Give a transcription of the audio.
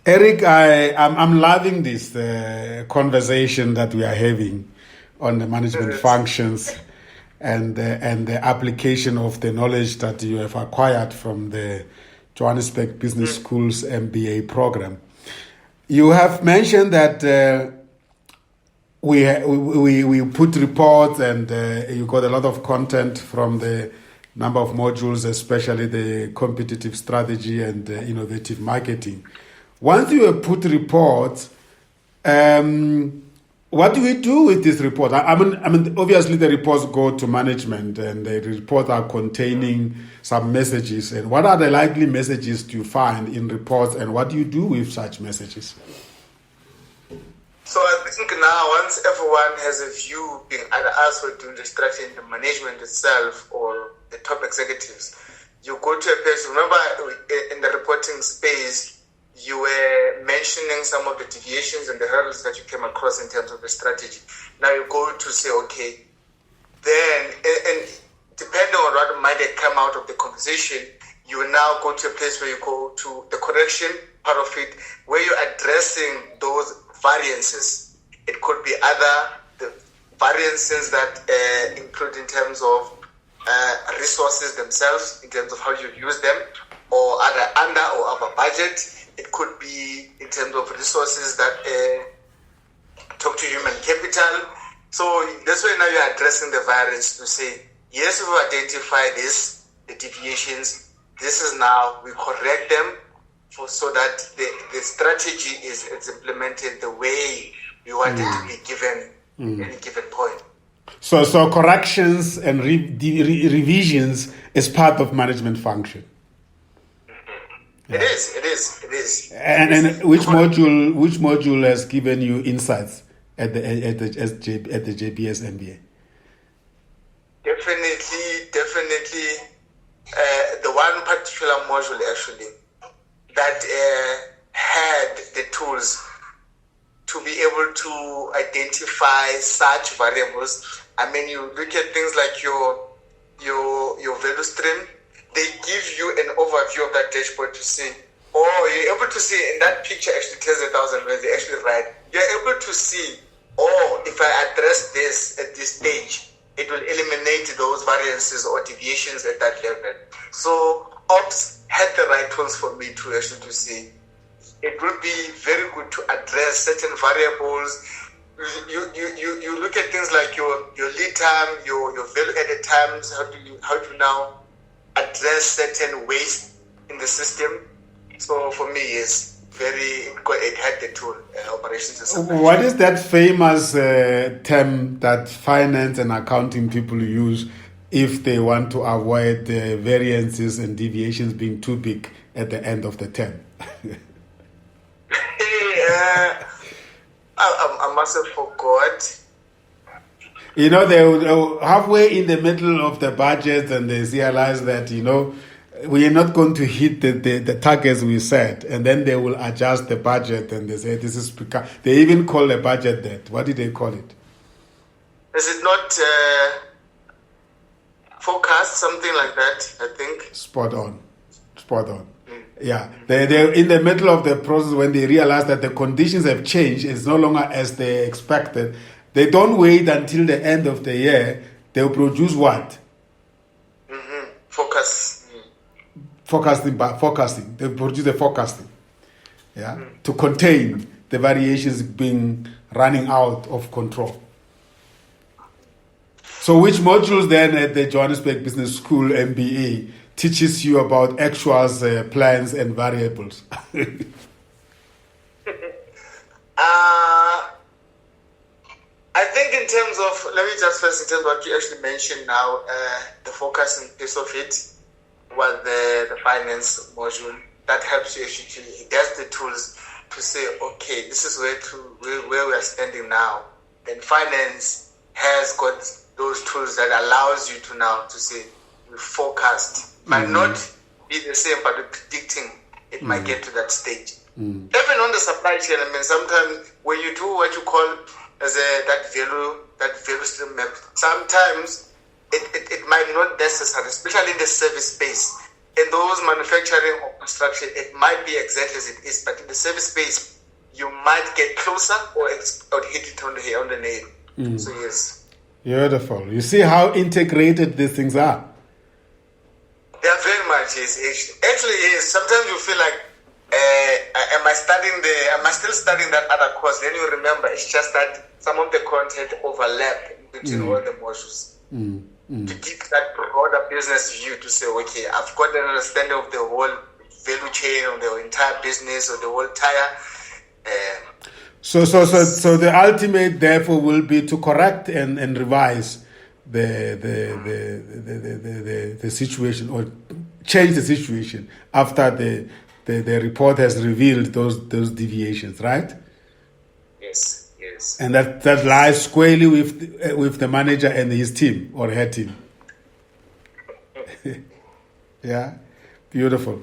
Eric, I'm loving this conversation that we are having on the management functions and the application of the knowledge that you have acquired from the Johannesburg Business School's MBA program. You have mentioned that we put reports and you got a lot of content from the number of modules, especially the competitive strategy and innovative marketing. Once you have put reports, what do we do with this report? I mean, obviously the reports go to management, and the reports are containing some messages. And what are the likely messages do you find in reports, and what do you do with such messages? So I think now, once everyone has a view, being either us or doing the strategy and the management itself, or the top executives, you go to a place. Remember, in the reporting space, you were mentioning some of the deviations and the hurdles that you came across in terms of the strategy. Now you go to say, okay, then, and depending on what might have come out of the conversation, you will now go to a place where you go to the correction part of it, where you're addressing those variances. It could be either the variances that include in terms of resources themselves, in terms of how you use them, or either under or over budget. It could be in terms of resources that talk to human capital. So that's why now you're addressing the variance to say, yes, we've identified this, the deviations. This is now, we correct them so that the strategy is implemented the way we want it to be given at any given point. So corrections and revisions is part of management function. It is. And which module has given you insights at the JBS MBA? Definitely. The one particular module actually that had the tools to be able to identify such variables. I mean, you look at things like your value stream. They give you an overview of that dashboard to see, you're able to see in that picture actually tells 1,000 words, they actually write. You're able to see, if I address this at this stage, it will eliminate those variances or deviations at that level. So Ops had the right tools for me to actually to see. It would be very good to address certain variables. You look at things like your lead time, your value added times, how do you now address certain waste in the system. So for me, it had the tool, operations and supply. What is that famous term that finance and accounting people use if they want to avoid the variances and deviations being too big at the end of the term? I must have forgot. They halfway in the middle of the budget, and they realize that, we are not going to hit the targets we set, and then they will adjust the budget, and they say this is because they even call the budget that. What did they call it? Is it not forecast, something like that? I think. Spot on. Yeah, they're in the middle of the process when they realize that the conditions have changed. It's no longer as they expected. They don't wait until the end of the year. They'll produce what? Forecasting. They produce the forecasting. Yeah, to contain the variations running out of control. So, which modules then at the Johannesburg Business School MBA teaches you about actuals, plans, and variables? I think in terms of, let me just first in terms of what you actually mentioned now, the forecasting piece of it was the finance module. That helps you actually, it has the tools to say, okay, this is where we are standing now. Then finance has got those tools that allows you to now to say, we forecast. Might not be the same, but predicting it might get to that stage. Even on the supply chain, I mean, sometimes when you do what you call as that value stream map, sometimes it might not necessarily, especially in the service space, in those manufacturing or construction, it might be exactly as it is, but in the service space, you might get closer or hit it on the nail. So yes. Beautiful. You see how integrated these things are? They are very much, yes. Actually, yes. Sometimes you feel like, am I still studying that other course? Then you remember, it's just that some of the content overlap between all the modules. To keep that broader business view to say, okay, I've got an understanding of the whole value chain, of the entire business, or the whole tire. So the ultimate, therefore, will be to correct and revise the situation, or change the situation after the report has revealed those deviations, right? Yes. And that lies squarely with the manager and his team or her team. Yeah, beautiful.